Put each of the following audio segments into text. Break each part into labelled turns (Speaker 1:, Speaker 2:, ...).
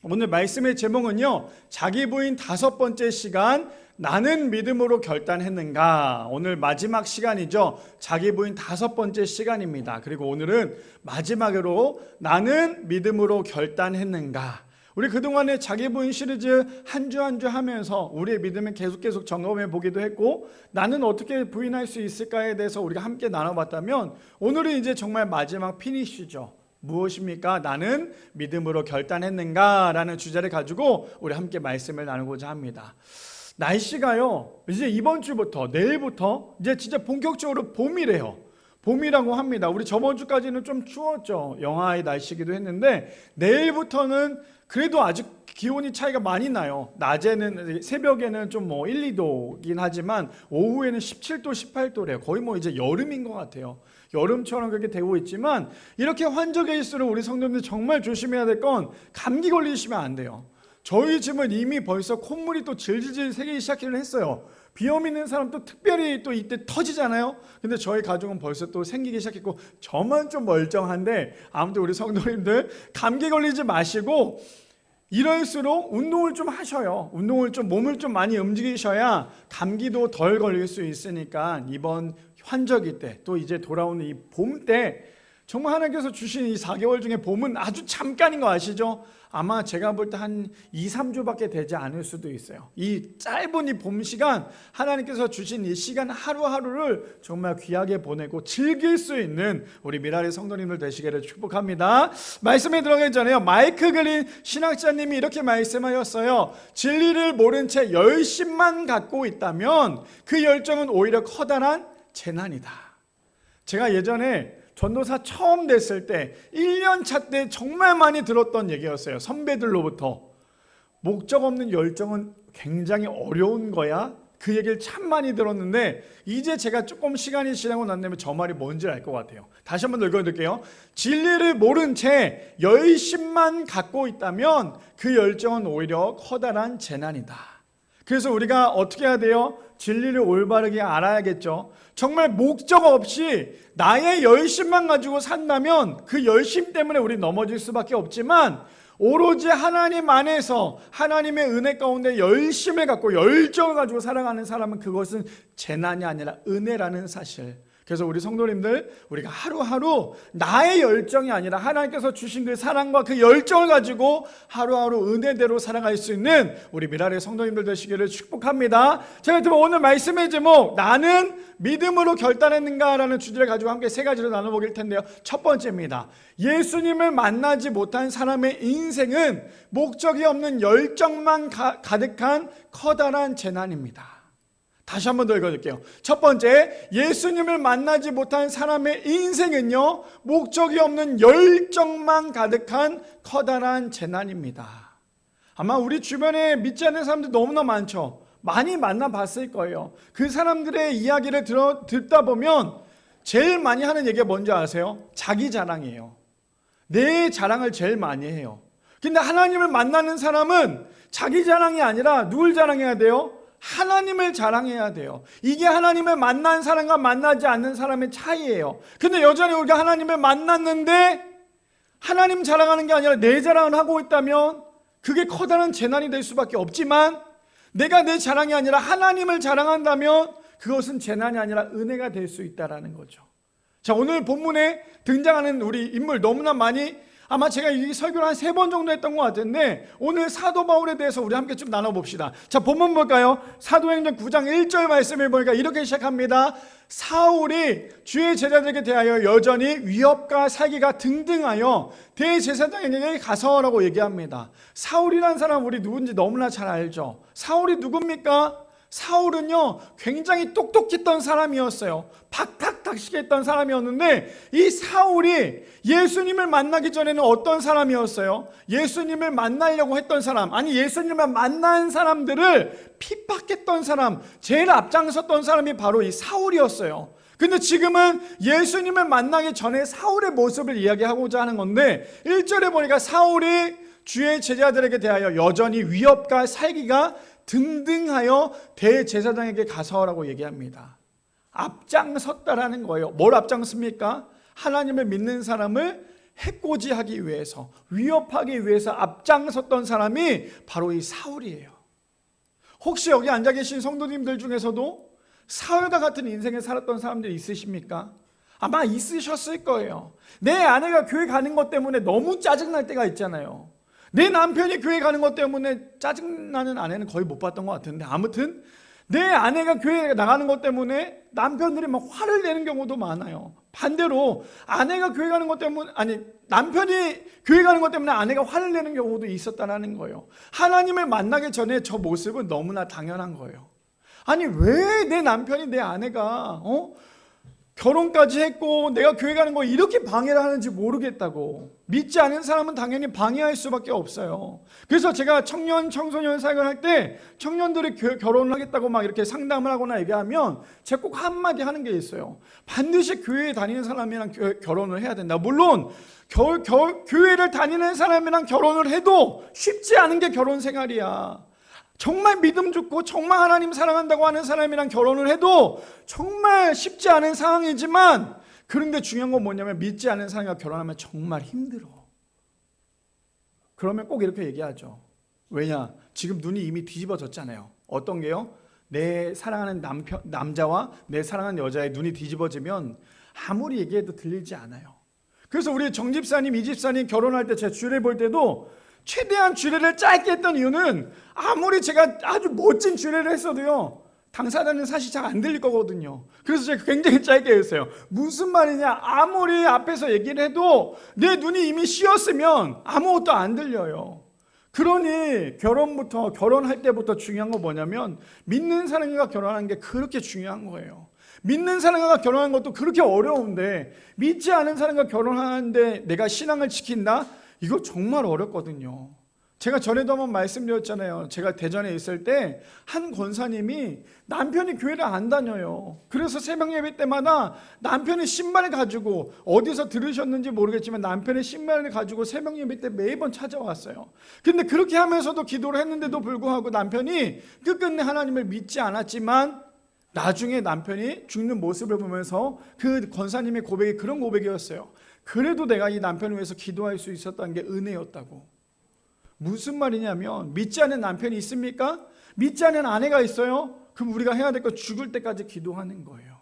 Speaker 1: 오늘 말씀의 제목은요, 자기 부인 5번째 시간, 나는 믿음으로 결단했는가. 오늘 마지막 시간이죠. 자기 부인 5번째 시간입니다. 그리고 오늘은 마지막으로 나는 믿음으로 결단했는가. 우리 그동안에 자기 부인 시리즈 한 주 한 주 하면서 우리의 믿음을 계속 점검해 보기도 했고, 나는 어떻게 부인할 수 있을까에 대해서 우리가 함께 나눠봤다면, 오늘은 이제 정말 마지막 피니쉬죠. 무엇입니까? 나는 믿음으로 결단했는가? 라는 주제를 가지고 우리 함께 말씀을 나누고자 합니다. 날씨가요, 이제 이번 주부터, 내일부터 이제 진짜 본격적으로 봄이래요. 봄이라고 합니다. 우리 저번 주까지는 좀 추웠죠. 영하의 날씨기도 했는데, 내일부터는 그래도 아직 기온이 차이가 많이 나요. 낮에는, 새벽에는 좀 1, 2도긴 하지만 오후에는 17도, 18도래요. 거의 이제 여름인 것 같아요. 여름처럼 그렇게 되고 있지만, 이렇게 환절기일수록 우리 성도님들 정말 조심해야 될 건 감기 걸리시면 안 돼요. 저희 집은 이미 벌써 콧물이 또 질질질 새기 시작을 했어요. 비염 있는 사람도 특별히 또 이때 터지잖아요. 근데 저희 가족은 벌써 또 생기기 시작했고, 저만 좀 멀쩡한데, 아무튼 우리 성도님들 감기 걸리지 마시고, 이럴수록 운동을 좀 하셔요. 운동을 좀, 몸을 좀 많이 움직이셔야 감기도 덜 걸릴 수 있으니까, 이번 환절기 때, 또 이제 돌아오는 이 봄 때, 정말 하나님께서 주신 이 4개월 중에 봄은 아주 잠깐인 거 아시죠? 아마 제가 볼 때 한 2, 3주밖에 되지 않을 수도 있어요. 이 짧은 이 봄 시간, 하나님께서 주신 이 시간 하루하루를 정말 귀하게 보내고 즐길 수 있는 우리 미라리 성도님들 되시기를 축복합니다. 말씀에 들어가기 전에요, 마이크 그린 신학자님이 이렇게 말씀하셨어요. 진리를 모른 채 열심만 갖고 있다면 그 열정은 오히려 커다란 재난이다. 제가 예전에 전도사 처음 됐을 때 1년 차 때 정말 많이 들었던 얘기였어요. 선배들로부터. 목적 없는 열정은 굉장히 어려운 거야. 그 얘기를 참 많이 들었는데, 이제 제가 조금 시간이 지나고 난 다음에 저 말이 뭔지 알 것 같아요. 다시 한번 읽어드릴게요. 진리를 모른 채 열심만 갖고 있다면 그 열정은 오히려 커다란 재난이다. 그래서 우리가 어떻게 해야 돼요? 진리를 올바르게 알아야겠죠. 정말 목적 없이 나의 열심만 가지고 산다면 그 열심 때문에 우리 넘어질 수밖에 없지만, 오로지 하나님 안에서 하나님의 은혜 가운데 열심을 갖고 열정을 가지고 살아가는 사람은 그것은 재난이 아니라 은혜라는 사실. 그래서 우리 성도님들, 우리가 하루하루 나의 열정이 아니라 하나님께서 주신 그 사랑과 그 열정을 가지고 하루하루 은혜대로 살아갈 수 있는 우리 미라리 성도님들 되시기를 축복합니다. 제가 오늘 말씀의 제목, 나는 믿음으로 결단했는가라는 주제를 가지고 함께 3가지로 나눠보길 텐데요. 첫 번째입니다. 예수님을 만나지 못한 사람의 인생은 목적이 없는 열정만 가득한 커다란 재난입니다. 다시 한 번 더 읽어줄게요. 첫 번째, 예수님을 만나지 못한 사람의 인생은요, 목적이 없는 열정만 가득한 커다란 재난입니다. 아마 우리 주변에 믿지 않는 사람들 너무나 많죠. 많이 만나봤을 거예요. 그 사람들의 이야기를 듣다 보면 제일 많이 하는 얘기가 뭔지 아세요? 자기 자랑이에요. 내 자랑을 제일 많이 해요. 근데 하나님을 만나는 사람은 자기 자랑이 아니라 누굴 자랑해야 돼요? 하나님을 자랑해야 돼요. 이게 하나님을 만난 사람과 만나지 않는 사람의 차이예요. 근데 여전히 우리가 하나님을 만났는데 하나님 자랑하는 게 아니라 내 자랑을 하고 있다면 그게 커다란 재난이 될 수밖에 없지만, 내가 내 자랑이 아니라 하나님을 자랑한다면 그것은 재난이 아니라 은혜가 될 수 있다는 거죠. 자, 오늘 본문에 등장하는 우리 인물 너무나 많이, 아마 제가 이 설교를 한 3번 정도 했던 것 같은데, 오늘 사도 바울에 대해서 우리 함께 좀 나눠봅시다. 자, 본문 볼까요? 사도행전 9장 1절 말씀을 보니까 이렇게 시작합니다. 사울이 주의 제자들에게 대하여 여전히 위협과 사기가 등등하여 대제사장에게 가서라고 얘기합니다. 사울이라는 사람 우리 누군지 너무나 잘 알죠. 사울이 누굽니까? 사울은요, 굉장히 똑똑했던 사람이었어요. 박탁탁식했던 사람이었는데, 이 사울이 예수님을 만나기 전에는 어떤 사람이었어요? 예수님을 만나려고 했던 사람, 아니 예수님을 만난 사람들을 핍박했던 사람, 제일 앞장섰던 사람이 바로 이 사울이었어요. 근데 지금은 예수님을 만나기 전에 사울의 모습을 이야기하고자 하는 건데, 1절에 보니까 사울이 주의 제자들에게 대하여 여전히 위협과 살기가 등등하여 대제사장에게 가서라고 얘기합니다. 앞장섰다라는 거예요. 뭘 앞장섭니까? 하나님을 믿는 사람을 해코지하기 위해서, 위협하기 위해서 앞장섰던 사람이 바로 이 사울이에요. 혹시 여기 앉아 계신 성도님들 중에서도 사울과 같은 인생을 살았던 사람들이 있으십니까? 아마 있으셨을 거예요. 내 아내가 교회 가는 것 때문에 너무 짜증날 때가 있잖아요. 내 남편이 교회 가는 것 때문에 짜증나는 아내는 거의 못 봤던 것 같은데, 아무튼 내 아내가 교회 나가는 것 때문에 남편들이 막 화를 내는 경우도 많아요. 반대로 아내가 교회 가는 것 때문에, 남편이 교회 가는 것 때문에 아내가 화를 내는 경우도 있었다는 거예요. 하나님을 만나기 전에 저 모습은 너무나 당연한 거예요. 아니, 왜 내 남편이, 내 아내가 결혼까지 했고 내가 교회 가는 거 이렇게 방해를 하는지 모르겠다고. 믿지 않은 사람은 당연히 방해할 수밖에 없어요. 그래서 제가 청년 청소년 사역을 할 때 청년들이 결혼을 하겠다고 막 이렇게 상담을 하거나 얘기하면 제가 꼭 한마디 하는 게 있어요. 반드시 교회에 다니는 사람이랑 결혼을 해야 된다. 물론 교회를 다니는 사람이랑 결혼을 해도 쉽지 않은 게 결혼 생활이야. 정말 믿음 좋고 정말 하나님 사랑한다고 하는 사람이랑 결혼을 해도 정말 쉽지 않은 상황이지만, 그런데 중요한 건 뭐냐면 믿지 않은 사람과 결혼하면 정말 힘들어. 그러면 꼭 이렇게 얘기하죠. 왜냐? 지금 눈이 이미 뒤집어졌잖아요. 어떤 게요? 내 사랑하는 남자와 내 사랑하는 여자의 눈이 뒤집어지면 아무리 얘기해도 들리지 않아요. 그래서 우리 정 집사님, 이 집사님 결혼할 때 제가 주례 볼 때도 최대한 주례를 짧게 했던 이유는, 아무리 제가 아주 멋진 주례를 했어도요, 당사자는 사실 잘 안 들릴 거거든요. 그래서 제가 굉장히 짧게 했어요. 무슨 말이냐? 아무리 앞에서 얘기를 해도 내 눈이 이미 씌었으면 아무것도 안 들려요. 그러니 결혼할 때부터 중요한 건 뭐냐면, 믿는 사람과 결혼하는 게 그렇게 중요한 거예요. 믿는 사람과 결혼하는 것도 그렇게 어려운데, 믿지 않은 사람과 결혼하는데 내가 신앙을 지킨다? 이거 정말 어렵거든요. 제가 전에도 한번 말씀드렸잖아요. 제가 대전에 있을 때 한 권사님이 남편이 교회를 안 다녀요. 그래서 새벽 예배 때마다 남편의 신발을 가지고, 어디서 들으셨는지 모르겠지만 남편의 신발을 가지고 새벽 예배 때 매번 찾아왔어요. 근데 그렇게 하면서도 기도를 했는데도 불구하고 남편이 끝끝내 하나님을 믿지 않았지만, 나중에 남편이 죽는 모습을 보면서 그 권사님의 고백이 그런 고백이었어요. 그래도 내가 이 남편을 위해서 기도할 수 있었다는 게 은혜였다고. 무슨 말이냐면, 믿지 않는 남편이 있습니까? 믿지 않는 아내가 있어요? 그럼 우리가 해야 될 거 죽을 때까지 기도하는 거예요.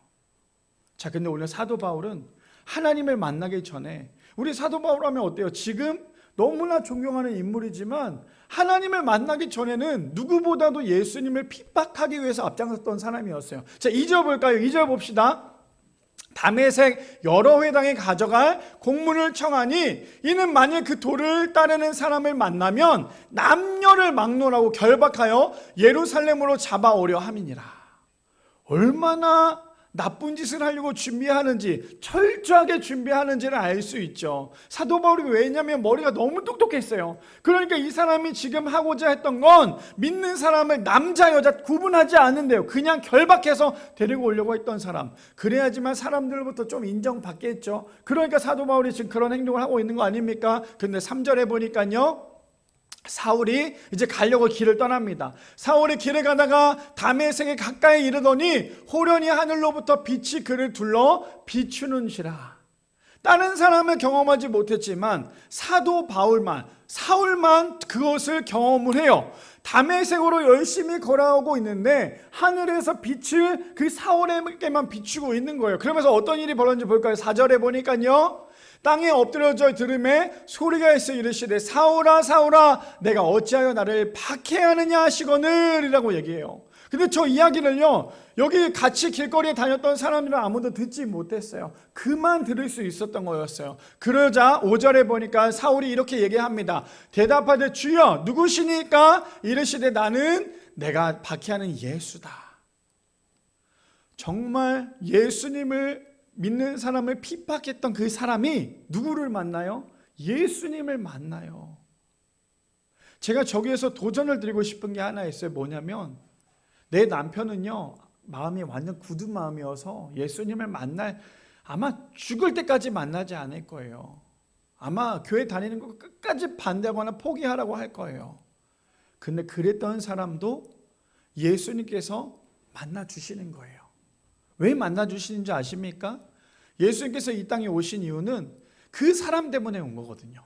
Speaker 1: 자, 근데 오늘 사도 바울은 하나님을 만나기 전에, 우리 사도 바울 하면 어때요? 지금 너무나 존경하는 인물이지만 하나님을 만나기 전에는 누구보다도 예수님을 핍박하기 위해서 앞장섰던 사람이었어요. 자, 2절 볼까요? 2절 봅시다. 다메섹 여러 회당에 가져갈 공문을 청하니, 이는 만일 그 도를 따르는 사람을 만나면 남녀를 막론하고 결박하여 예루살렘으로 잡아오려 함이니라. 얼마나 나쁜 짓을 하려고 준비하는지, 철저하게 준비하는지를 알 수 있죠. 사도 바울이 왜냐면 머리가 너무 똑똑했어요. 그러니까 이 사람이 지금 하고자 했던 건 믿는 사람을 남자 여자 구분하지 않는데요, 그냥 결박해서 데리고 오려고 했던 사람. 그래야지만 사람들로부터 좀 인정받겠죠. 그러니까 사도 바울이 지금 그런 행동을 하고 있는 거 아닙니까? 근데 3절에 보니까요, 사울이 이제 가려고 길을 떠납니다. 사울이 길을 가다가 다메섹에 가까이 이르더니 호련히 하늘로부터 빛이 그를 둘러 비추는시라. 다른 사람을 경험하지 못했지만 사도 사울만 그것을 경험을 해요. 다메섹으로 열심히 걸어오고 있는데 하늘에서 빛을 그 사울에게만 비추고 있는 거예요. 그러면서 어떤 일이 벌어졌는지 볼까요? 4절에 보니까요, 땅에 엎드려져 들음에 소리가 있어 이르시되 사울아 사울아 내가 어찌하여 나를 박해하느냐 하시거늘 이라고 얘기해요. 근데 저 이야기를요, 여기 같이 길거리에 다녔던 사람들은 아무도 듣지 못했어요. 그만 들을 수 있었던 거였어요. 그러자 5절에 보니까 사울이 이렇게 얘기합니다. 대답하되 주여 누구시니까? 이르시되 나는 내가 박해하는 예수다. 정말 예수님을 믿는 사람을 핍박했던 그 사람이 누구를 만나요? 예수님을 만나요. 제가 저기에서 도전을 드리고 싶은 게 하나 있어요. 뭐냐면, 내 남편은요, 마음이 완전 굳은 마음이어서 예수님을 아마 죽을 때까지 만나지 않을 거예요. 아마 교회 다니는 거 끝까지 반대하거나 포기하라고 할 거예요. 근데 그랬던 사람도 예수님께서 만나주시는 거예요. 왜 만나주시는지 아십니까? 예수님께서 이 땅에 오신 이유는 그 사람 때문에 온 거거든요.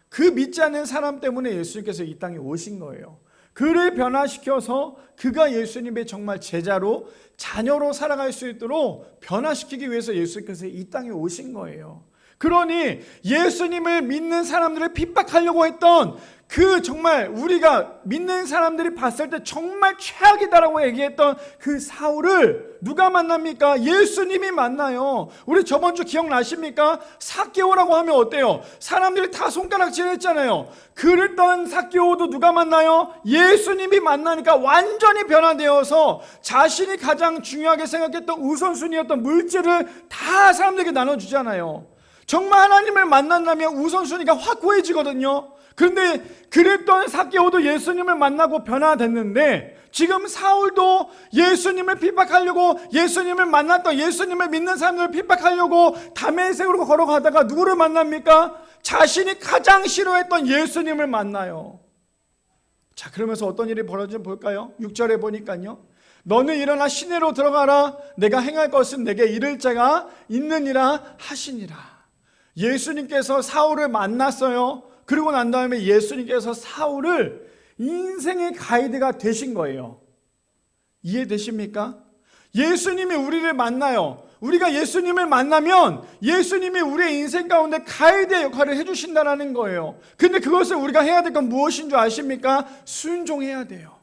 Speaker 1: 그 믿지 않는 사람 때문에 예수님께서 이 땅에 오신 거예요. 그를 변화시켜서 그가 예수님의 정말 제자로 자녀로 살아갈 수 있도록 변화시키기 위해서 예수님께서 이 땅에 오신 거예요. 그러니 예수님을 믿는 사람들을 핍박하려고 했던 그 정말 우리가 믿는 사람들이 봤을 때 정말 최악이다라고 얘기했던 그 사울을 누가 만납니까? 예수님이 만나요. 우리 저번 주 기억나십니까? 삭개오라고 하면 어때요? 사람들이 다 손가락질 했잖아요. 그랬던 삭개오도 누가 만나요? 예수님이 만나니까 완전히 변화되어서 자신이 가장 중요하게 생각했던 우선순위였던 물질을 다 사람들에게 나눠주잖아요. 정말 하나님을 만난다면 우선순위가 확고해지거든요. 그런데 그랬던 삭개오도 예수님을 만나고 변화됐는데 지금 사울도 예수님을 핍박하려고 예수님을 만났던 예수님을 믿는 사람들을 핍박하려고 다메섹으로 걸어가다가 누구를 만납니까? 자신이 가장 싫어했던 예수님을 만나요. 자, 그러면서 어떤 일이 벌어지는지 볼까요? 6절에 보니까요. 너는 일어나 시내로 들어가라. 내가 행할 것은 내게 이를 자가 있느니라 하시니라. 예수님께서 사울을 만났어요. 그리고 난 다음에 예수님께서 사울을 인생의 가이드가 되신 거예요. 이해되십니까? 예수님이 우리를 만나요. 우리가 예수님을 만나면 예수님이 우리의 인생 가운데 가이드의 역할을 해주신다는 거예요. 근데 그것을 우리가 해야 될 건 무엇인 줄 아십니까? 순종해야 돼요.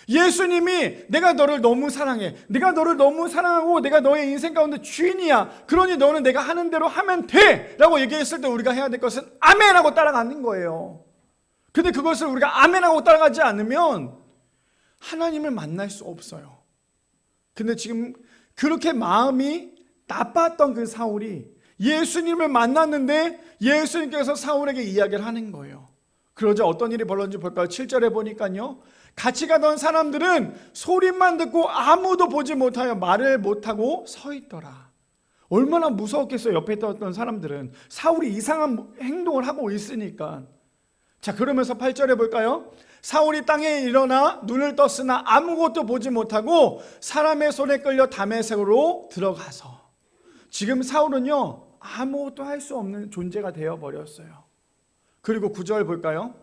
Speaker 1: 예수님이 내가 너를 너무 사랑해. 내가 너를 너무 사랑하고 내가 너의 인생 가운데 주인이야. 그러니 너는 내가 하는 대로 하면 돼 라고 얘기했을 때 우리가 해야 될 것은 아멘 하고 따라가는 거예요. 근데 그것을 우리가 아멘 하고 따라가지 않으면 하나님을 만날 수 없어요. 근데 지금 그렇게 마음이 나빴던 그 사울이 예수님을 만났는데 예수님께서 사울에게 이야기를 하는 거예요. 그러자 어떤 일이 벌어졌는지 볼까요? 7절에 보니까요. 같이 가던 사람들은 소리만 듣고 아무도 보지 못하여 말을 못하고 서 있더라. 얼마나 무서웠겠어요. 옆에 있던 사람들은. 사울이 이상한 행동을 하고 있으니까. 자, 그러면서 8절에 볼까요? 사울이 땅에 일어나 눈을 떴으나 아무것도 보지 못하고 사람의 손에 끌려 다메섹으로 들어가서. 지금 사울은요, 아무것도 할 수 없는 존재가 되어버렸어요. 그리고 9절 볼까요?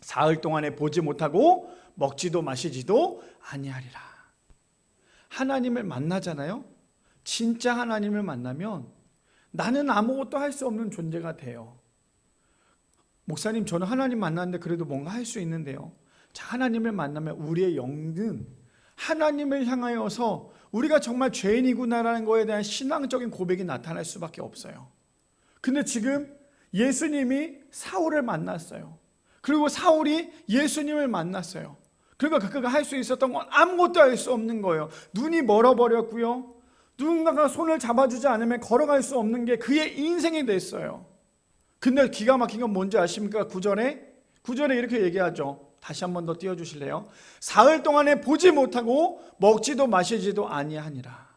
Speaker 1: 사흘 동안에 보지 못하고 먹지도 마시지도 아니하리라. 하나님을 만나잖아요. 진짜 하나님을 만나면 나는 아무것도 할 수 없는 존재가 돼요. 목사님, 저는 하나님 만났는데 그래도 뭔가 할 수 있는데요. 자, 하나님을 만나면 우리의 영은 하나님을 향하여서 우리가 정말 죄인이구나라는 거에 대한 신앙적인 고백이 나타날 수밖에 없어요. 근데 지금 예수님이 사울을 만났어요. 그리고 사울이 예수님을 만났어요. 그러니까 그가 할 수 있었던 건 아무것도 할 수 없는 거예요. 눈이 멀어버렸고요. 누군가가 손을 잡아주지 않으면 걸어갈 수 없는 게 그의 인생이 됐어요. 근데 기가 막힌 건 뭔지 아십니까? 9절에 이렇게 얘기하죠. 다시 한 번 더 띄워주실래요? 사흘 동안에 보지 못하고 먹지도 마시지도 아니하니라.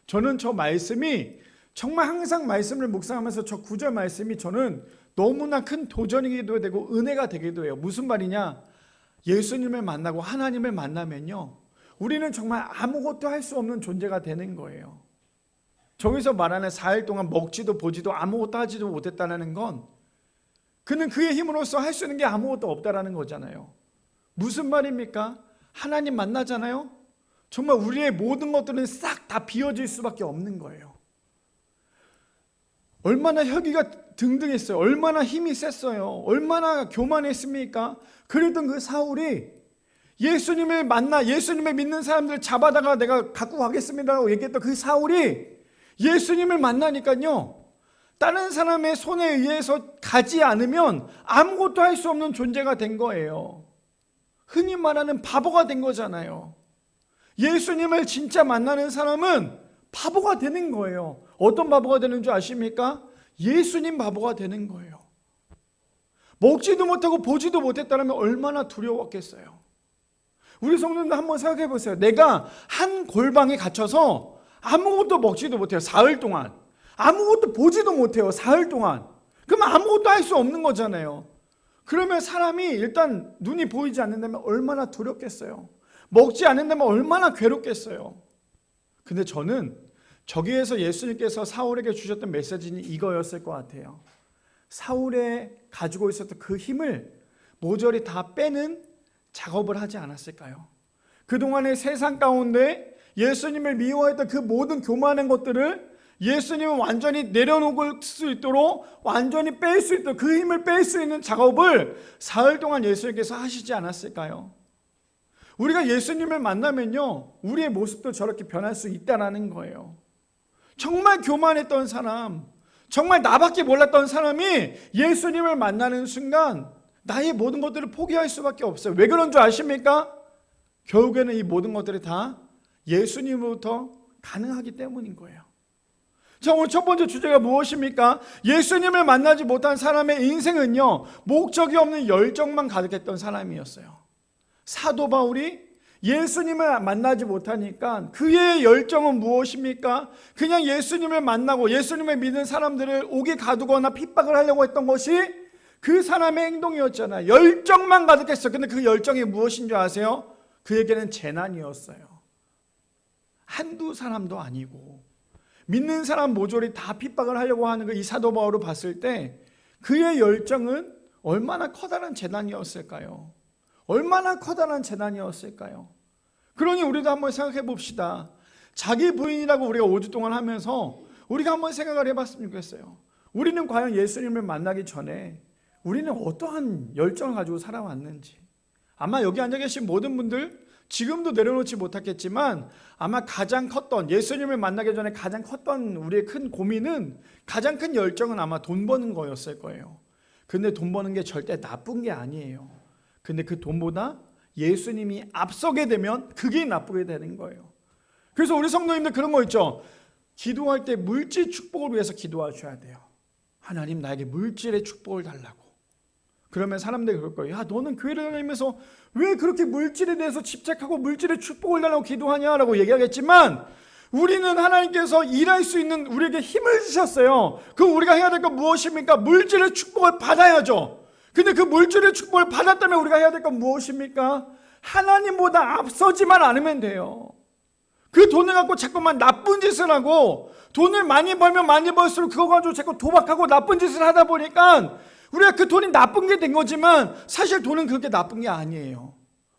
Speaker 1: 저는 저 말씀이 정말 항상 말씀을 묵상하면서 저 9절 말씀이 저는 너무나 큰 도전이기도 되고 은혜가 되기도 해요. 무슨 말이냐? 예수님을 만나고 하나님을 만나면요, 우리는 정말 아무것도 할 수 없는 존재가 되는 거예요. 저기서 말하는 4일 동안 먹지도 보지도 아무것도 하지도 못했다는 건 그는 그의 힘으로써 할 수 있는 게 아무것도 없다라는 거잖아요. 무슨 말입니까? 하나님 만나잖아요. 정말 우리의 모든 것들은 싹 다 비워질 수밖에 없는 거예요. 얼마나 혈기가 등등했어요. 얼마나 힘이 셌어요. 얼마나 교만했습니까? 그랬던 그 사울이 예수님을 만나 예수님을 믿는 사람들을 잡아다가 내가 갖고 가겠습니다라고 얘기했던 그 사울이 예수님을 만나니까요, 다른 사람의 손에 의해서 가지 않으면 아무것도 할 수 없는 존재가 된 거예요. 흔히 말하는 바보가 된 거잖아요. 예수님을 진짜 만나는 사람은 바보가 되는 거예요. 어떤 바보가 되는 줄 아십니까? 예수님 바보가 되는 거예요. 먹지도 못하고 보지도 못했다면 얼마나 두려웠겠어요. 우리 성도님들 한번 생각해 보세요. 내가 한 골방에 갇혀서 아무것도 먹지도 못해요. 사흘 동안. 아무것도 보지도 못해요. 사흘 동안. 그러면 아무것도 할 수 없는 거잖아요. 그러면 사람이 일단 눈이 보이지 않는다면 얼마나 두렵겠어요. 먹지 않는다면 얼마나 괴롭겠어요. 근데 저는 저기에서 예수님께서 사울에게 주셨던 메시지는 이거였을 것 같아요. 사울에 가지고 있었던 그 힘을 모조리 다 빼는 작업을 하지 않았을까요? 그동안의 세상 가운데 예수님을 미워했던 그 모든 교만한 것들을 예수님은 완전히 내려놓을 수 있도록 완전히 뺄 수 있도록 그 힘을 뺄 수 있는 작업을 사흘 동안 예수님께서 하시지 않았을까요? 우리가 예수님을 만나면요, 우리의 모습도 저렇게 변할 수 있다는 거예요. 정말 교만했던 사람, 정말 나밖에 몰랐던 사람이 예수님을 만나는 순간 나의 모든 것들을 포기할 수밖에 없어요. 왜 그런 줄 아십니까? 결국에는 이 모든 것들이 다 예수님으로부터 가능하기 때문인 거예요. 자, 오늘 첫 번째 주제가 무엇입니까? 예수님을 만나지 못한 사람의 인생은요, 목적이 없는 열정만 가득했던 사람이었어요. 사도 바울이 예수님을 만나지 못하니까 그의 열정은 무엇입니까? 그냥 예수님을 만나고 예수님을 믿는 사람들을 옥에 가두거나 핍박을 하려고 했던 것이 그 사람의 행동이었잖아요. 열정만 가득했어요. 근데 그 열정이 무엇인 줄 아세요? 그에게는 재난이었어요. 한두 사람도 아니고 믿는 사람 모조리 다 핍박을 하려고 하는 이 사도 바울을 봤을 때 그의 열정은 얼마나 커다란 재난이었을까요? 얼마나 커다란 재난이었을까요? 그러니 우리도 한번 생각해 봅시다. 자기 부인이라고 우리가 5주 동안 하면서 우리가 한번 생각을 해봤으면 좋겠어요. 우리는 과연 예수님을 만나기 전에 우리는 어떠한 열정을 가지고 살아왔는지. 아마 여기 앉아 계신 모든 분들 지금도 내려놓지 못했겠지만 아마 가장 컸던, 예수님을 만나기 전에 가장 컸던 우리의 큰 고민은, 가장 큰 열정은 아마 돈 버는 거였을 거예요. 근데 돈 버는 게 절대 나쁜 게 아니에요. 근데 그 돈보다 예수님이 앞서게 되면 그게 나쁘게 되는 거예요. 그래서 우리 성도님들 그런 거 있죠. 기도할 때 물질 축복을 위해서 기도하셔야 돼요. 하나님, 나에게 물질의 축복을 달라고. 그러면 사람들이 그럴 거예요. 야, 너는 교회를 다니면서 왜 그렇게 물질에 대해서 집착하고 물질의 축복을 달라고 기도하냐라고 얘기하겠지만, 우리는 하나님께서 일할 수 있는 우리에게 힘을 주셨어요. 그럼 우리가 해야 될 건 무엇입니까? 물질의 축복을 받아야죠. 근데 그 물질의 축복을 받았다면 우리가 해야 될 건 무엇입니까? 하나님보다 앞서지만 않으면 돼요. 그 돈을 갖고 자꾸만 나쁜 짓을 하고, 돈을 많이 벌면 많이 벌수록 그거 가지고 자꾸 도박하고 나쁜 짓을 하다 보니까 우리가 그 돈이 나쁜 게 된 거지만 사실 돈은 그렇게 나쁜 게 아니에요.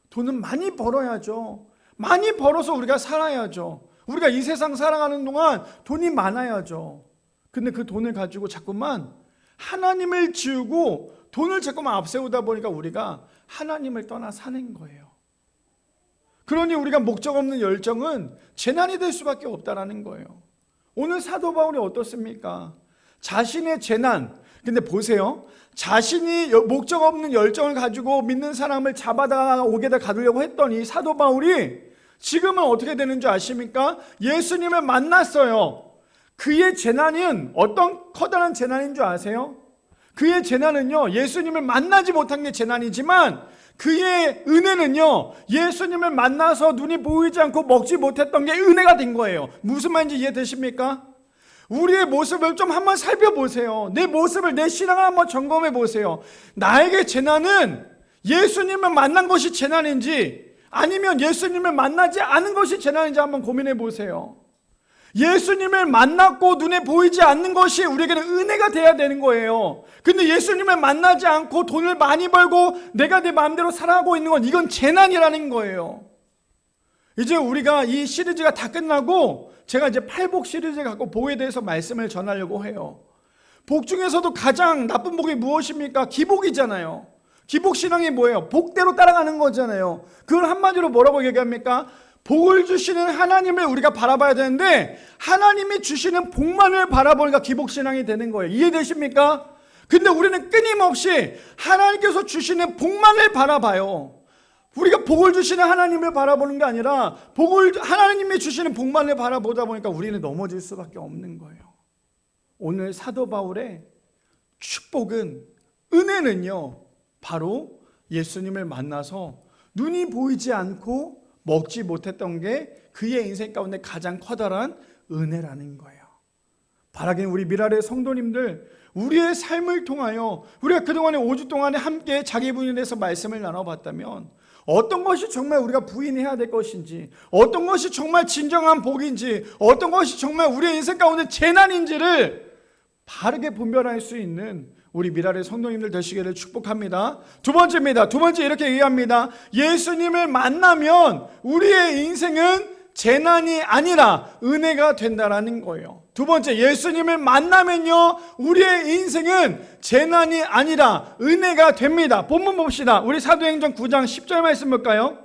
Speaker 1: 돈은 많이 벌어야죠. 많이 벌어서 우리가 살아야죠. 우리가 이 세상 살아가는 동안 돈이 많아야죠. 근데 그 돈을 가지고 자꾸만 하나님을 지우고 돈을 자꾸만 앞세우다 보니까 우리가 하나님을 떠나 사는 거예요. 그러니 우리가 목적 없는 열정은 재난이 될 수밖에 없다는 거예요. 오늘 사도 바울이 어떻습니까? 자신의 재난, 근데 보세요. 자신이 목적 없는 열정을 가지고 믿는 사람을 잡아다가 옥에다 가두려고 했더니 사도 바울이 지금은 어떻게 되는 줄 아십니까? 예수님을 만났어요. 그의 재난은 어떤 커다란 재난인 줄 아세요? 그의 재난은요, 예수님을 만나지 못한 게 재난이지만 그의 은혜는요, 예수님을 만나서 눈이 보이지 않고 먹지 못했던 게 은혜가 된 거예요. 무슨 말인지 이해되십니까? 우리의 모습을 좀 한번 살펴보세요. 내 모습을, 내 신앙을 한번 점검해 보세요. 나에게 재난은 예수님을 만난 것이 재난인지 아니면 예수님을 만나지 않은 것이 재난인지 한번 고민해 보세요. 예수님을 만났고 눈에 보이지 않는 것이 우리에게는 은혜가 돼야 되는 거예요. 근데 예수님을 만나지 않고 돈을 많이 벌고 내가 내 마음대로 살아가고 있는 건, 이건 재난이라는 거예요. 이제 우리가 이 시리즈가 다 끝나고 제가 이제 팔복 시리즈 갖고 복에 대해서 말씀을 전하려고 해요. 복 중에서도 가장 나쁜 복이 무엇입니까? 기복이잖아요. 기복신앙이 뭐예요? 복대로 따라가는 거잖아요. 그걸 한마디로 뭐라고 얘기합니까? 복을 주시는 하나님을 우리가 바라봐야 되는데 하나님이 주시는 복만을 바라보니까 기복신앙이 되는 거예요. 이해되십니까? 근데 우리는 끊임없이 하나님께서 주시는 복만을 바라봐요. 우리가 복을 주시는 하나님을 바라보는 게 아니라 하나님이 주시는 복만을 바라보다 보니까 우리는 넘어질 수밖에 없는 거예요. 오늘 사도 바울의 축복은, 은혜는요, 바로 예수님을 만나서 눈이 보이지 않고 먹지 못했던 게 그의 인생 가운데 가장 커다란 은혜라는 거예요. 바라기는 우리 미라의 성도님들, 우리의 삶을 통하여 우리가 그동안에 5주 동안에 함께 자기 부인에 대해서 말씀을 나눠봤다면 어떤 것이 정말 우리가 부인해야 될 것인지, 어떤 것이 정말 진정한 복인지, 어떤 것이 정말 우리의 인생 가운데 재난인지를 바르게 분별할 수 있는 우리 미랄의 성도님들 되시기를 축복합니다. 두 번째입니다. 두 번째 이렇게 얘기합니다. 예수님을 만나면 우리의 인생은 재난이 아니라 은혜가 된다라는 거예요. 두 번째, 예수님을 만나면요, 우리의 인생은 재난이 아니라 은혜가 됩니다. 본문 봅시다. 우리 사도행전 9장 10절 말씀 볼까요?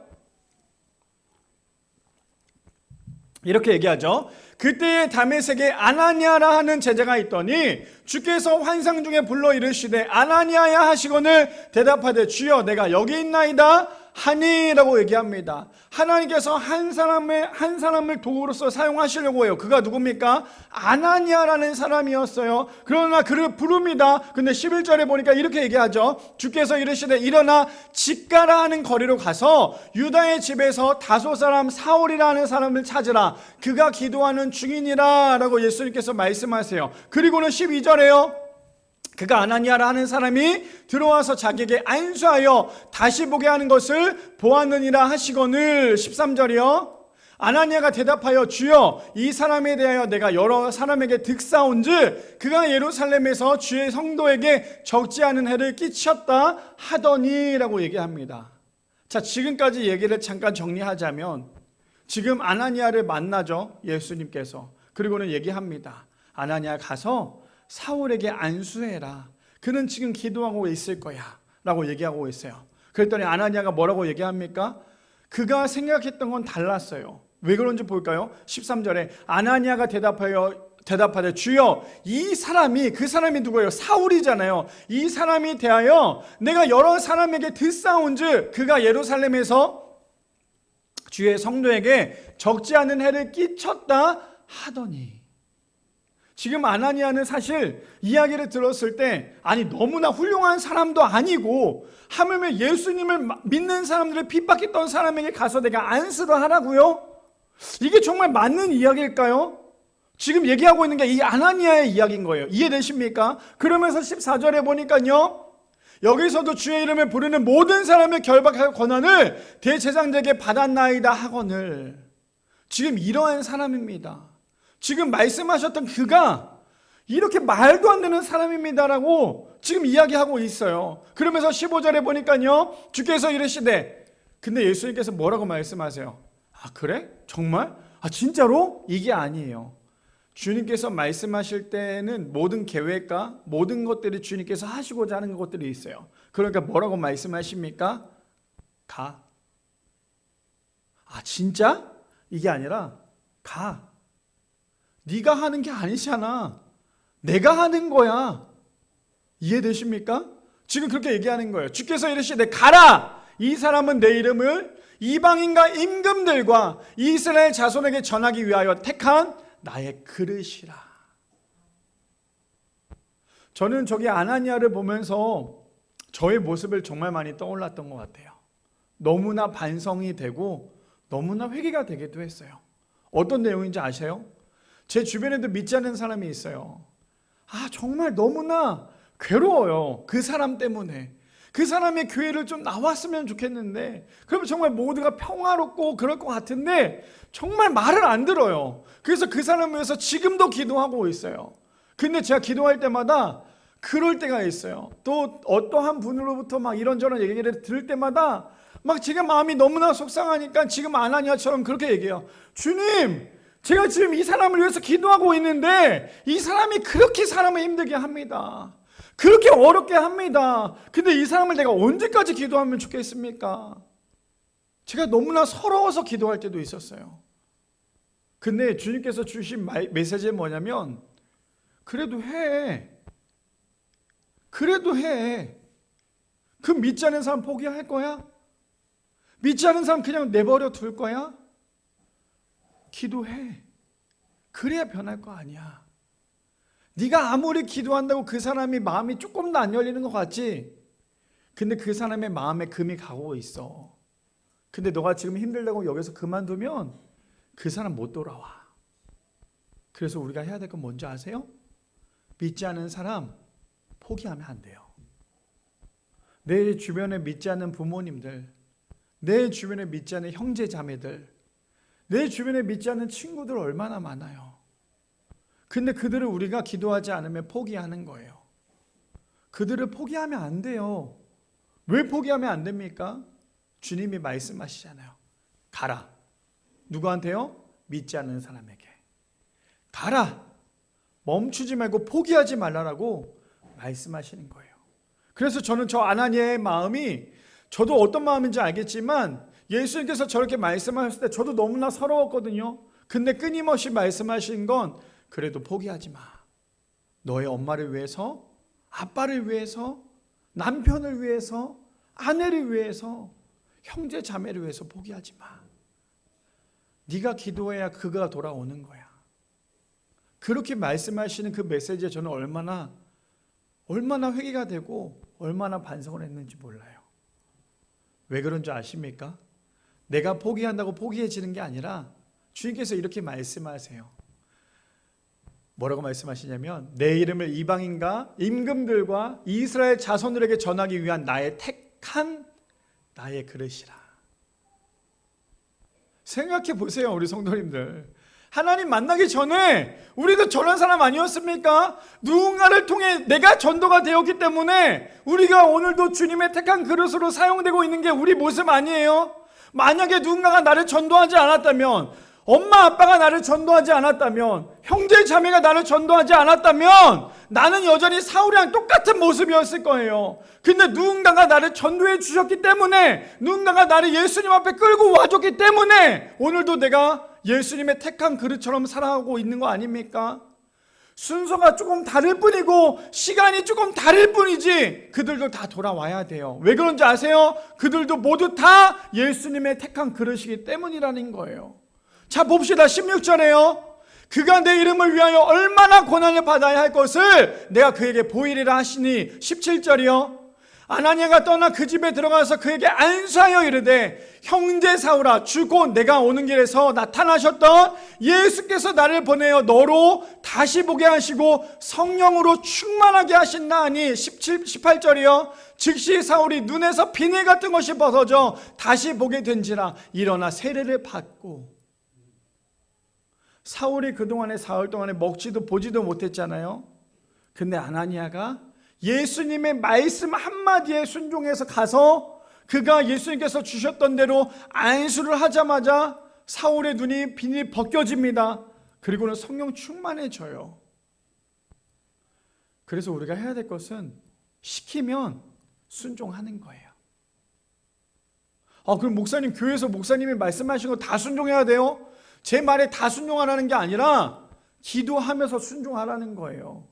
Speaker 1: 이렇게 얘기하죠. 그때에 다메섹에 아나니아라 하는 제자가 있더니 주께서 환상 중에 불러 이르시되 아나니아야 하시거늘 대답하되 주여 내가 여기 있나이다 하니라고 얘기합니다. 하나님께서 한 사람을 도구로서 사용하시려고 해요. 그가 누굽니까? 아나니아라는 사람이었어요. 그러나 그를 부릅니다. 근데 11절에 보니까 이렇게 얘기하죠. 주께서 이르시되 일어나 직가라 하는 거리로 가서 유다의 집에서 다소 사람 사울이라 하는 사람을 찾으라. 그가 기도하는 중이니라 라고 예수님께서 말씀하세요. 그리고는 12절에요. 그가 아나니아라 하는 사람이 들어와서 자기에게 안수하여 다시 보게 하는 것을 보았느니라 하시거늘. 13절이요. 아나니아가 대답하여 주여 이 사람에 대하여 내가 여러 사람에게 득사온즉 그가 예루살렘에서 주의 성도에게 적지 않은 해를 끼쳤다 하더니 라고 얘기합니다. 자, 지금까지 얘기를 잠깐 정리하자면 지금 아나니아를 만나죠, 예수님께서. 그리고는 얘기합니다. 아나니아 가서 사울에게 안수해라. 그는 지금 기도하고 있을 거야 라고 얘기하고 있어요. 그랬더니 아나니아가 뭐라고 얘기합니까? 그가 생각했던 건 달랐어요. 왜 그런지 볼까요? 13절에 아나니아가 대답하되 주여 이 사람이, 그 사람이 누구예요? 사울이잖아요. 이 사람이 대하여 내가 여러 사람에게 듣사온즉 그가 예루살렘에서 주의 성도에게 적지 않은 해를 끼쳤다 하더니. 지금 아나니아는 사실 이야기를 들었을 때 아니 너무나 훌륭한 사람도 아니고 하물며 예수님을 믿는 사람들을 핍박했던 사람에게 가서 내가 안수를 하라고요? 이게 정말 맞는 이야기일까요? 지금 얘기하고 있는 게 이 아나니아의 이야기인 거예요. 이해되십니까? 그러면서 14절에 보니까요, 여기서도 주의 이름을 부르는 모든 사람을 결박할 권한을 대제사장에게 받았나이다 하거늘. 지금 이러한 사람입니다. 지금 말씀하셨던 그가 이렇게 말도 안 되는 사람입니다라고 지금 이야기하고 있어요. 그러면서 15절에 보니까요, 주께서 이르시되, 근데 예수님께서 뭐라고 말씀하세요? 아 그래? 정말? 아 진짜로? 이게 아니에요. 주님께서 말씀하실 때는 모든 계획과 모든 것들이 주님께서 하시고자 하는 것들이 있어요. 그러니까 뭐라고 말씀하십니까? 가. 아 진짜? 이게 아니라 가. 네가 하는 게 아니잖아. 내가 하는 거야. 이해되십니까? 지금 그렇게 얘기하는 거예요. 주께서 이르시되 가라. 이 사람은 내 이름을 이방인과 임금들과 이스라엘 자손에게 전하기 위하여 택한 나의 그릇이라. 저는 저기 아나니아를 보면서 저의 모습을 정말 많이 떠올랐던 것 같아요. 너무나 반성이 되고 너무나 회개가 되기도 했어요. 어떤 내용인지 아세요? 제 주변에도 믿지 않는 사람이 있어요. 아 정말 너무나 괴로워요. 그 사람 때문에. 그 사람의 교회를 좀 나왔으면 좋겠는데, 그러면 정말 모두가 평화롭고 그럴 것 같은데 정말 말을 안 들어요. 그래서 그 사람을 위해서 지금도 기도하고 있어요. 근데 제가 기도할 때마다 그럴 때가 있어요. 또 어떠한 분으로부터 막 이런저런 얘기를 들을 때마다 막 제가 마음이 너무나 속상하니까 지금 아나니아처럼 그렇게 얘기해요. 주님, 제가 지금 이 사람을 위해서 기도하고 있는데 이 사람이 그렇게 사람을 힘들게 합니다. 그렇게 어렵게 합니다. 근데 이 사람을 내가 언제까지 기도하면 좋겠습니까? 제가 너무나 서러워서 기도할 때도 있었어요. 근데 주님께서 주신 메시지는 뭐냐면 그래도 해. 그래도 해. 그 믿지 않는 사람 포기할 거야? 믿지 않는 사람 그냥 내버려 둘 거야? 기도해. 그래야 변할 거 아니야. 네가 아무리 기도한다고 그 사람이 마음이 조금도 안 열리는 것 같지? 근데 그 사람의 마음에 금이 가고 있어. 근데 너가 지금 힘들다고 여기서 그만두면 그 사람 못 돌아와. 그래서 우리가 해야 될 건 뭔지 아세요? 믿지 않는 사람 포기하면 안 돼요. 내 주변에 믿지 않는 부모님들, 내 주변에 믿지 않는 형제 자매들, 내 주변에 믿지 않는 친구들 얼마나 많아요. 근데 그들을 우리가 기도하지 않으면 포기하는 거예요. 그들을 포기하면 안 돼요. 왜 포기하면 안 됩니까? 주님이 말씀하시잖아요. 가라. 누구한테요? 믿지 않는 사람에게. 가라. 멈추지 말고 포기하지 말라라고 말씀하시는 거예요. 그래서 저는 저 아나니아의 마음이, 저도 어떤 마음인지 알겠지만 예수님께서 저렇게 말씀하셨을 때 저도 너무나 서러웠거든요. 근데 끊임없이 말씀하신 건, 그래도 포기하지 마. 너의 엄마를 위해서, 아빠를 위해서, 남편을 위해서, 아내를 위해서, 형제 자매를 위해서 포기하지 마. 네가 기도해야 그가 돌아오는 거야. 그렇게 말씀하시는 그 메시지에 저는 얼마나 회개가 되고 얼마나 반성을 했는지 몰라요. 왜 그런 줄 아십니까? 내가 포기한다고 포기해지는 게 아니라 주님께서 이렇게 말씀하세요. 뭐라고 말씀하시냐면, 내 이름을 이방인과 임금들과 이스라엘 자손들에게 전하기 위한 나의 택한 나의 그릇이라. 생각해 보세요, 우리 성도님들. 하나님 만나기 전에 우리도 저런 사람 아니었습니까? 누군가를 통해 내가 전도가 되었기 때문에 우리가 오늘도 주님의 택한 그릇으로 사용되고 있는 게 우리 모습 아니에요? 만약에 누군가가 나를 전도하지 않았다면, 엄마 아빠가 나를 전도하지 않았다면, 형제 자매가 나를 전도하지 않았다면 나는 여전히 사울이랑 똑같은 모습이었을 거예요. 근데 누군가가 나를 전도해 주셨기 때문에, 누군가가 나를 예수님 앞에 끌고 와줬기 때문에 오늘도 내가 예수님의 택한 그릇처럼 살아가고 있는 거 아닙니까? 순서가 조금 다를 뿐이고 시간이 조금 다를 뿐이지 그들도 다 돌아와야 돼요. 왜 그런지 아세요? 그들도 모두 다 예수님의 택한 그릇이기 때문이라는 거예요. 자, 봅시다. 16절에요. 그가 내 이름을 위하여 얼마나 고난을 받아야 할 것을 내가 그에게 보이리라 하시니, 17절이요. 아나니아가 떠나 그 집에 들어가서 그에게 안수하여 이르되, 형제 사울아, 주 곧 내가 오는 길에서 나타나셨던 예수께서 나를 보내어 너로 다시 보게 하시고 성령으로 충만하게 하신다 하니, 18절이요. 즉시 사울이 눈에서 비늘 같은 것이 벗어져 다시 보게 된지라 일어나 세례를 받고. 사울이 그동안에 사흘 동안에 먹지도 보지도 못했잖아요. 근데 아나니아가 예수님의 말씀 한마디에 순종해서 가서 그가 예수님께서 주셨던 대로 안수를 하자마자 사울의 눈이 비닐이 벗겨집니다. 그리고는 성령 충만해져요. 그래서 우리가 해야 될 것은 시키면 순종하는 거예요. 그럼 목사님, 교회에서 목사님이 말씀하신 거 다 순종해야 돼요? 제 말에 다 순종하라는 게 아니라 기도하면서 순종하라는 거예요.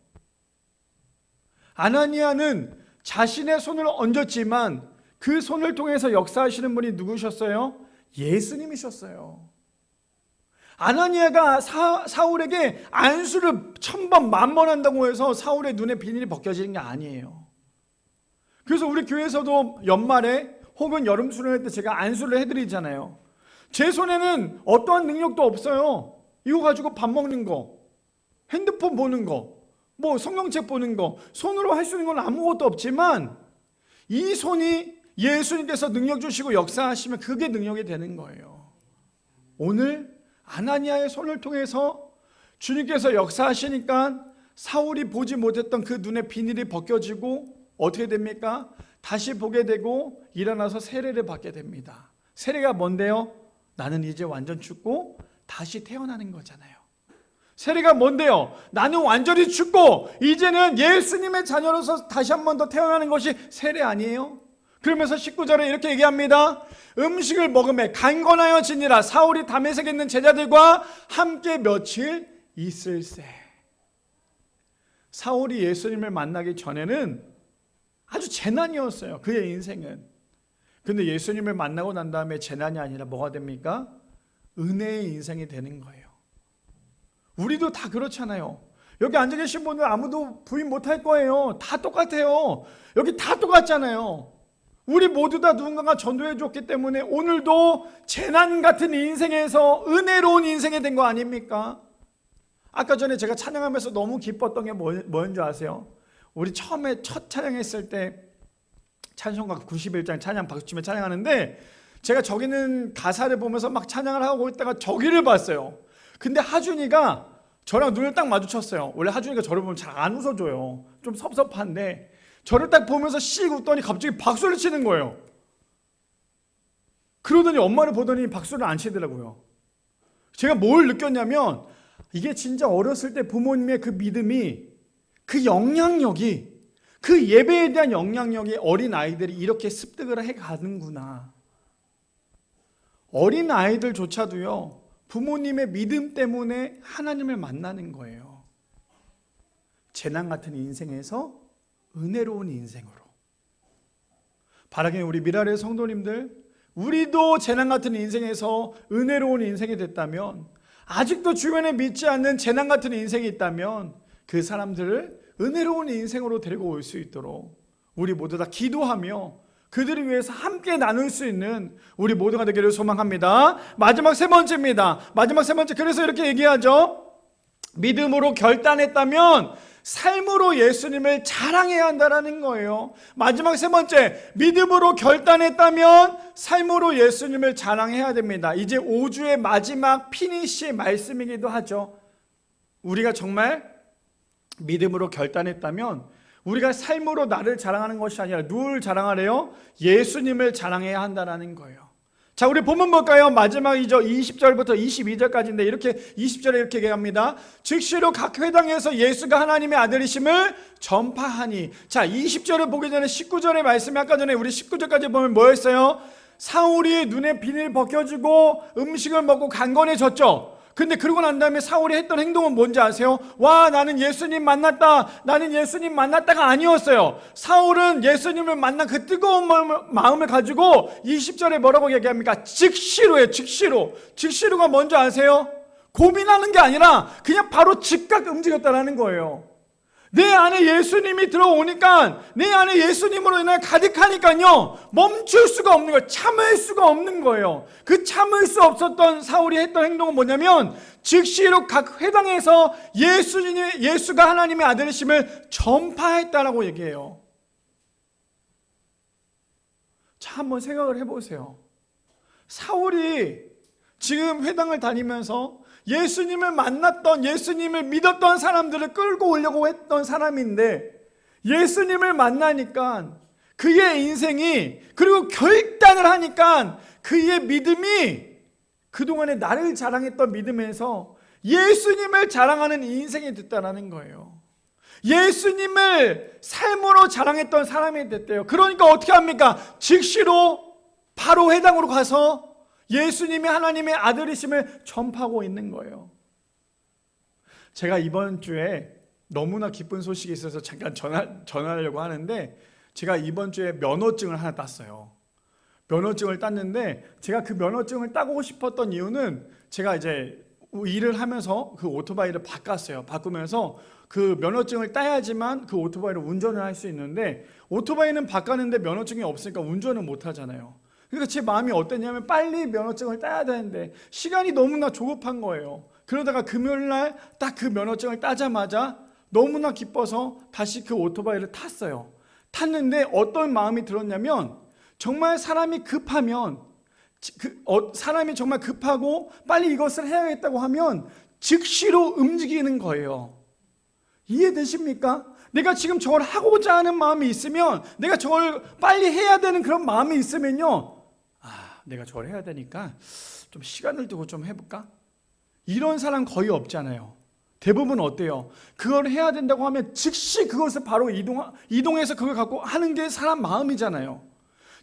Speaker 1: 아나니아는 자신의 손을 얹었지만 그 손을 통해서 역사하시는 분이 누구셨어요? 예수님이셨어요. 아나니아가 사울에게 안수를 1000번 만번 한다고 해서 사울의 눈에 비닐이 벗겨지는 게 아니에요. 그래서 우리 교회에서도 연말에 혹은 여름 수련회 때 제가 안수를 해드리잖아요. 제 손에는 어떠한 능력도 없어요. 이거 가지고 밥 먹는 거, 핸드폰 보는 거, 뭐 성경책 보는 거, 손으로 할 수 있는 건 아무것도 없지만 이 손이 예수님께서 능력 주시고 역사하시면 그게 능력이 되는 거예요. 오늘 아나니아의 손을 통해서 주님께서 역사하시니까 사울이 보지 못했던 그 눈의 비닐이 벗겨지고 어떻게 됩니까? 다시 보게 되고 일어나서 세례를 받게 됩니다. 세례가 뭔데요? 나는 이제 완전 죽고 다시 태어나는 거잖아요. 세례가 뭔데요? 나는 완전히 죽고 이제는 예수님의 자녀로서 다시 한 번 더 태어나는 것이 세례 아니에요? 그러면서 19절에 이렇게 얘기합니다. 음식을 먹음에 강건하여 지니라. 사울이 다메섹에 있는 제자들과 함께 며칠 있을세. 사울이 예수님을 만나기 전에는 아주 재난이었어요. 그의 인생은. 근데 예수님을 만나고 난 다음에 재난이 아니라 뭐가 됩니까? 은혜의 인생이 되는 거예요. 우리도 다 그렇잖아요. 여기 앉아 계신 분들 아무도 부인 못할 거예요. 다 똑같아요. 여기 다 똑같잖아요. 우리 모두 다 누군가가 전도해 줬기 때문에 오늘도 재난 같은 인생에서 은혜로운 인생이 된 거 아닙니까? 아까 전에 제가 찬양하면서 너무 기뻤던 게 뭐였는지 아세요? 우리 처음에 첫 찬양했을 때 찬송가 91장 찬양 박수치며 찬양하는데 제가 저기는 가사를 보면서 막 찬양을 하고 있다가 저기를 봤어요. 근데 하준이가 저랑 눈을 딱 마주쳤어요. 원래 하준이가 저를 보면 잘 안 웃어줘요. 좀 섭섭한데 저를 딱 보면서 씩 웃더니 갑자기 박수를 치는 거예요. 그러더니 엄마를 보더니 박수를 안 치더라고요. 제가 뭘 느꼈냐면 이게 진짜 어렸을 때 부모님의 그 믿음이, 그 영향력이, 그 예배에 대한 영향력이 어린 아이들이 이렇게 습득을 해가는구나. 어린 아이들조차도요, 부모님의 믿음 때문에 하나님을 만나는 거예요. 재난 같은 인생에서 은혜로운 인생으로. 바라기는 우리 미라의 성도님들, 우리도 재난 같은 인생에서 은혜로운 인생이 됐다면, 아직도 주변에 믿지 않는 재난 같은 인생이 있다면 그 사람들을 은혜로운 인생으로 데리고 올 수 있도록 우리 모두 다 기도하며 그들을 위해서 함께 나눌 수 있는 우리 모두가 되기를 소망합니다. 마지막 세 번째입니다. 마지막 세 번째, 그래서 이렇게 얘기하죠. 믿음으로 결단했다면 삶으로 예수님을 자랑해야 한다는 거예요. 마지막 세 번째, 믿음으로 결단했다면 삶으로 예수님을 자랑해야 됩니다. 이제 5주의 마지막 피니시 말씀이기도 하죠. 우리가 정말 믿음으로 결단했다면 우리가 삶으로 나를 자랑하는 것이 아니라 누굴 자랑하래요? 예수님을 자랑해야 한다는 거예요. 자, 우리 본문 볼까요? 마지막이죠. 20절부터 22절까지인데 이렇게 20절에 이렇게 얘기합니다. 즉시로 각 회당에서 예수가 하나님의 아들이심을 전파하니. 자, 20절을 보기 전에 19절의 말씀이, 아까 전에 우리 19절까지 보면 뭐였어요? 사울이 눈에 비닐 벗겨지고 음식을 먹고 강건해졌죠. 근데 그러고 난 다음에 사울이 했던 행동은 뭔지 아세요? 와, 나는 예수님 만났다, 나는 예수님 만났다가 아니었어요. 사울은 예수님을 만난 그 뜨거운 마음을 가지고 20절에 뭐라고 얘기합니까? 즉시로예요. 즉시로가 뭔지 아세요? 고민하는 게 아니라 그냥 바로 즉각 움직였다라는 거예요. 내 안에 예수님이 들어오니까, 내 안에 예수님으로 인해 가득하니까요, 멈출 수가 없는 거예요. 참을 수가 없는 거예요. 그 참을 수 없었던 사울이 했던 행동은 뭐냐면 즉시로 각 회당에서 예수가 하나님의 아들이심을 전파했다라고 얘기해요. 자, 한번 생각을 해보세요. 사울이 지금 회당을 다니면서 예수님을 만났던, 예수님을 믿었던 사람들을 끌고 오려고 했던 사람인데, 예수님을 만나니까 그의 인생이, 그리고 결단을 하니까 그의 믿음이 그동안에 나를 자랑했던 믿음에서 예수님을 자랑하는 인생이 됐다라는 거예요. 예수님을 삶으로 자랑했던 사람이 됐대요. 그러니까 어떻게 합니까? 즉시로 바로 회당으로 가서 예수님이 하나님의 아들이심을 전파하고 있는 거예요. 제가 이번 주에 너무나 기쁜 소식이 있어서 잠깐 전하려고 하는데, 제가 이번 주에 면허증을 하나 땄어요. 면허증을 땄는데, 제가 그 면허증을 따고 싶었던 이유는 제가 이제 일을 하면서 그 오토바이를 바꿨어요. 바꾸면서 그 면허증을 따야지만 그 오토바이를 운전을 할 수 있는데, 오토바이는 바꿨는데 면허증이 없으니까 운전을 못 하잖아요. 그러니까 제 마음이 어땠냐면 빨리 면허증을 따야 되는데 시간이 너무나 조급한 거예요. 그러다가 금요일날 딱 그 면허증을 따자마자 너무나 기뻐서 다시 그 오토바이를 탔어요. 탔는데 어떤 마음이 들었냐면, 정말 사람이 급하면, 사람이 정말 급하고 빨리 이것을 해야겠다고 하면 즉시로 움직이는 거예요. 이해되십니까? 내가 지금 저걸 하고자 하는 마음이 있으면, 내가 저걸 빨리 해야 되는 그런 마음이 있으면요, 내가 저걸 해야 되니까 좀 시간을 두고 좀 해볼까? 이런 사람 거의 없잖아요. 대부분 어때요? 그걸 해야 된다고 하면 즉시 그것을 바로 이동해서 그걸 갖고 하는 게 사람 마음이잖아요.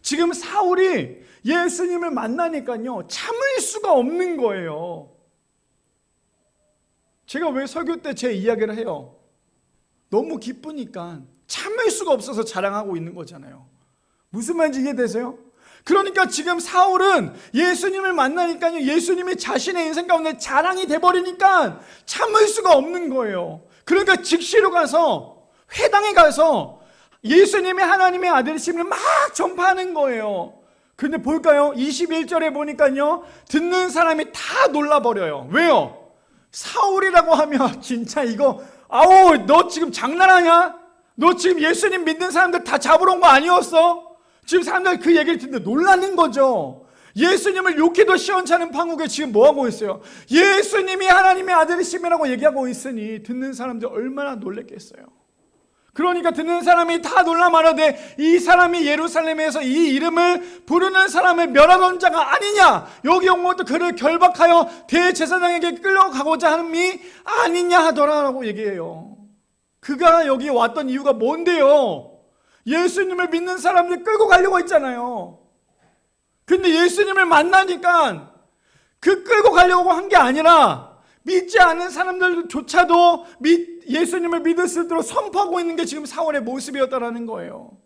Speaker 1: 지금 사울이 예수님을 만나니까요, 참을 수가 없는 거예요. 제가 왜 설교 때 제 이야기를 해요? 너무 기쁘니까 참을 수가 없어서 자랑하고 있는 거잖아요. 무슨 말인지 이해되세요? 그러니까 지금 사울은 예수님을 만나니까요, 예수님이 자신의 인생 가운데 자랑이 돼버리니까 참을 수가 없는 거예요. 그러니까 즉시로 가서, 회당에 가서 예수님이 하나님의 아들이심을 막 전파하는 거예요. 그런데 볼까요? 21절에 보니까요, 듣는 사람이 다 놀라버려요. 왜요? 사울이라고 하면 진짜 이거, 아우, 너 지금 장난하냐? 너 지금 예수님 믿는 사람들 다 잡으러 온 거 아니었어? 지금 사람들이 그 얘기를 듣는데 놀라는 거죠. 예수님을 욕해도 시원찮은 판국에 지금 뭐하고 있어요? 예수님이 하나님의 아들이심이라고 얘기하고 있으니 듣는 사람들 얼마나 놀랬겠어요. 그러니까 듣는 사람이 다 놀라 말하되 이 사람이 예루살렘에서 이 이름을 부르는 사람을 멸하던 자가 아니냐, 여기 온 것도 그를 결박하여 대제사장에게 끌려가고자 함이 아니냐 하더라라고 얘기해요. 그가 여기 왔던 이유가 뭔데요? 예수님을 믿는 사람들 끌고 가려고 했잖아요. 근데 예수님을 만나니까 그 끌고 가려고 한 게 아니라 믿지 않는 사람들조차도 예수님을 믿을 수 있도록 선포하고 있는 게 지금 사울의 모습이었다라는 거예요.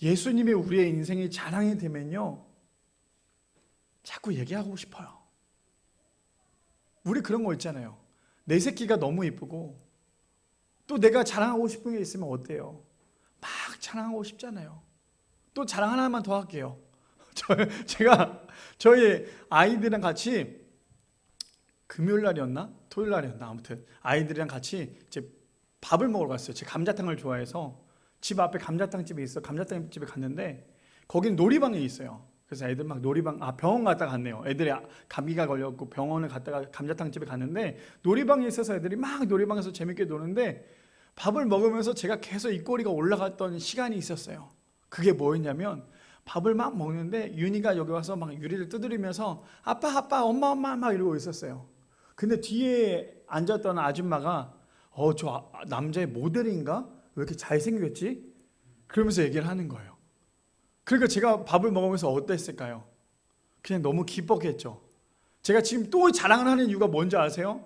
Speaker 1: 예수님이 우리의 인생이 자랑이 되면요, 자꾸 얘기하고 싶어요. 우리 그런 거 있잖아요. 내 새끼가 너무 이쁘고 또 내가 자랑하고 싶은 게 있으면 어때요? 막 자랑하고 싶잖아요. 또 자랑 하나만 더 할게요. 제가 저희 아이들이랑 같이 금요일 날이었나? 토요일 날이었나? 아무튼 아이들이랑 같이 이제 밥을 먹으러 갔어요. 제가 감자탕을 좋아해서 집 앞에 감자탕 집이 있어. 감자탕 집에 갔는데 거긴 놀이방이 있어요. 그래서 애들 막 놀이방, 병원 갔다가 갔네요. 애들이 감기가 걸렸고 병원을 갔다가 감자탕 집에 갔는데 놀이방에 있어서 애들이 막 놀이방에서 재밌게 노는데 밥을 먹으면서 제가 계속 입꼬리가 올라갔던 시간이 있었어요. 그게 뭐였냐면 밥을 막 먹는데 윤희가 여기 와서 막 유리를 두드리면서 아빠 엄마 막 이러고 있었어요. 근데 뒤에 앉았던 아줌마가 저 남자의 모델인가? 왜 이렇게 잘생겼지? 그러면서 얘기를 하는 거예요. 그러니까 제가 밥을 먹으면서 어땠을까요? 그냥 너무 기뻤겠죠. 제가 지금 또 자랑을 하는 이유가 뭔지 아세요?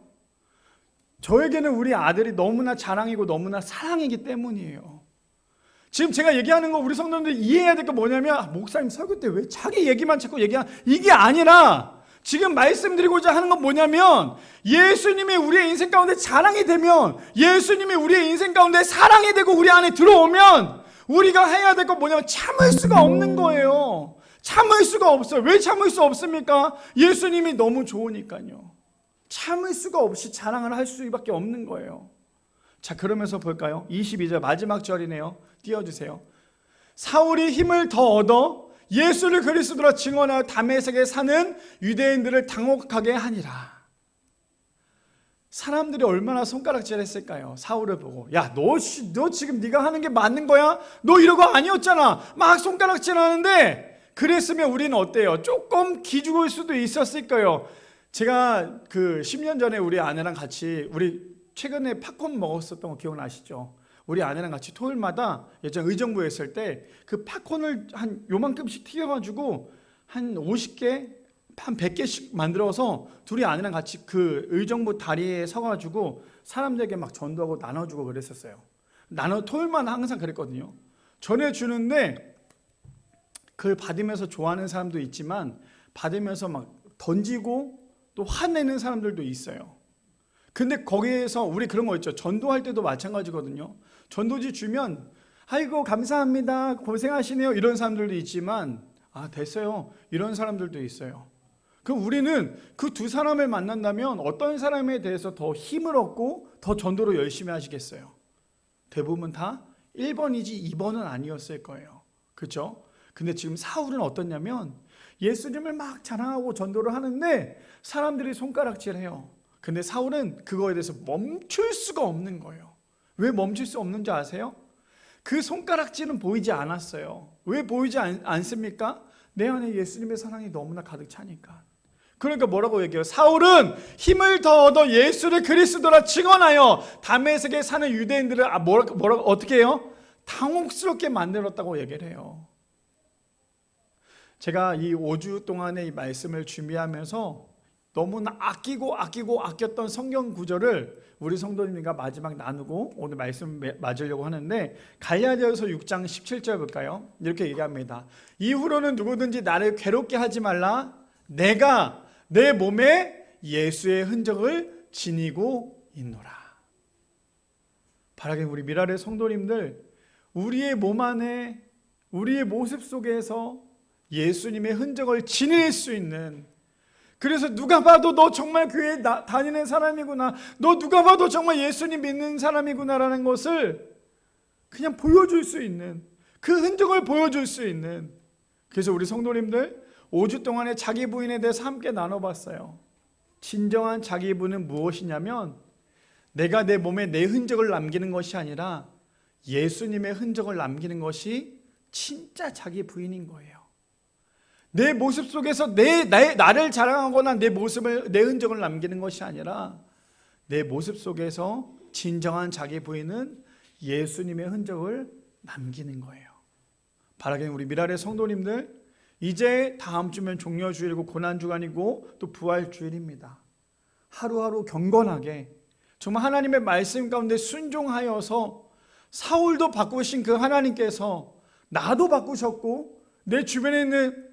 Speaker 1: 저에게는 우리 아들이 너무나 자랑이고 너무나 사랑이기 때문이에요. 지금 제가 얘기하는 거 우리 성도님들 이해해야 될 게 뭐냐면, 목사님 설교 때 왜 자기 얘기만 자꾸 얘기하는, 이게 아니라 지금 말씀드리고자 하는 건 뭐냐면, 예수님이 우리의 인생 가운데 자랑이 되면, 예수님이 우리의 인생 가운데 사랑이 되고 우리 안에 들어오면 우리가 해야 될 건 뭐냐면 참을 수가 없는 거예요. 참을 수가 없어요. 왜 참을 수 없습니까? 예수님이 너무 좋으니까요. 참을 수가 없이 자랑을 할 수밖에 없는 거예요. 자, 그러면서 볼까요? 22절 마지막 절이네요. 띄워주세요. 사울이 힘을 더 얻어 예수를 그리스도로 증언하여 다메섹에 사는 유대인들을 당혹하게 하니라. 사람들이 얼마나 손가락질했을까요? 사울을 보고, 야, 너 지금 네가 하는 게 맞는 거야? 너 이러고 아니었잖아. 막 손가락질하는데, 그랬으면 우리는 어때요? 조금 기죽을 수도 있었을 거예요. 제가 그 10년 전에 우리 아내랑 같이, 우리 최근에 팝콘 먹었었던 거 기억나시죠? 우리 아내랑 같이 토요일마다 예전 의정부에 있을 때 그 팝콘을 한 요만큼씩 튀겨가지고 한 50개, 한 100개씩 만들어서 둘이 아내랑 같이 그 의정부 다리에 서가지고 사람들에게 막 전도하고 나눠주고 그랬었어요. 토요일마다 항상 그랬거든요. 전해주는데 그걸 받으면서 좋아하는 사람도 있지만 받으면서 막 던지고 또 화내는 사람들도 있어요. 근데 거기에서 우리 그런 거 있죠. 전도할 때도 마찬가지거든요. 전도지 주면 아이고 감사합니다, 고생하시네요, 이런 사람들도 있지만 됐어요, 이런 사람들도 있어요. 그럼 우리는 그 두 사람을 만난다면 어떤 사람에 대해서 더 힘을 얻고 더 전도를 열심히 하시겠어요? 대부분 다 1번이지 2번은 아니었을 거예요. 그렇죠? 근데 지금 사울은 어떻냐면 예수님을 막 자랑하고 전도를 하는데 사람들이 손가락질해요. 근데 사울은 그거에 대해서 멈출 수가 없는 거예요. 왜 멈출 수 없는지 아세요? 그 손가락질은 보이지 않았어요. 왜 보이지 않습니까? 내 안에 예수님의 사랑이 너무나 가득 차니까. 그러니까 뭐라고 얘기해요? 사울은 힘을 더 얻어 예수를 그리스도라 증언하여 다메섹에 사는 유대인들을 어떻게 해요? 당혹스럽게 만들었다고 얘기를 해요. 제가 이 5주 동안의 이 말씀을 준비하면서 너무나 아꼈던 성경 구절을 우리 성도님과 마지막 나누고 오늘 말씀 맞으려고 하는데, 갈라디아서 6장 17절 볼까요? 이렇게 얘기합니다. 이후로는 누구든지 나를 괴롭게 하지 말라. 내가 내 몸에 예수의 흔적을 지니고 있노라. 바라긴 우리 미라의 성도님들, 우리의 몸 안에, 우리의 모습 속에서 예수님의 흔적을 지닐 수 있는, 그래서 누가 봐도 너 정말 교회에 다니는 사람이구나, 너 누가 봐도 정말 예수님 믿는 사람이구나라는 것을 그냥 보여줄 수 있는, 그 흔적을 보여줄 수 있는 그래서 우리 성도님들 5주 동안에 자기 부인에 대해서 함께 나눠봤어요. 진정한 자기 부인은 무엇이냐면 내가 내 몸에 내 흔적을 남기는 것이 아니라 예수님의 흔적을 남기는 것이 진짜 자기 부인인 거예요. 내 모습 속에서 나를 자랑하거나 내 흔적을 남기는 것이 아니라 내 모습 속에서 진정한 자기 부인은 예수님의 흔적을 남기는 거예요. 바라기는 우리 미랄의 성도님들, 이제 다음 주면 종려주일이고 고난주간이고 또 부활주일입니다. 하루하루 경건하게 정말 하나님의 말씀 가운데 순종하여서 사울도 바꾸신 그 하나님께서 나도 바꾸셨고 내 주변에 있는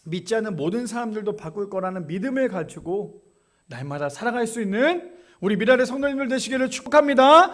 Speaker 1: 믿지 않는 모든 사람들도 바꿀 거라는 믿음을 가지고 날마다 살아갈 수 있는 우리 미랄의 성도님들 되시기를 축복합니다.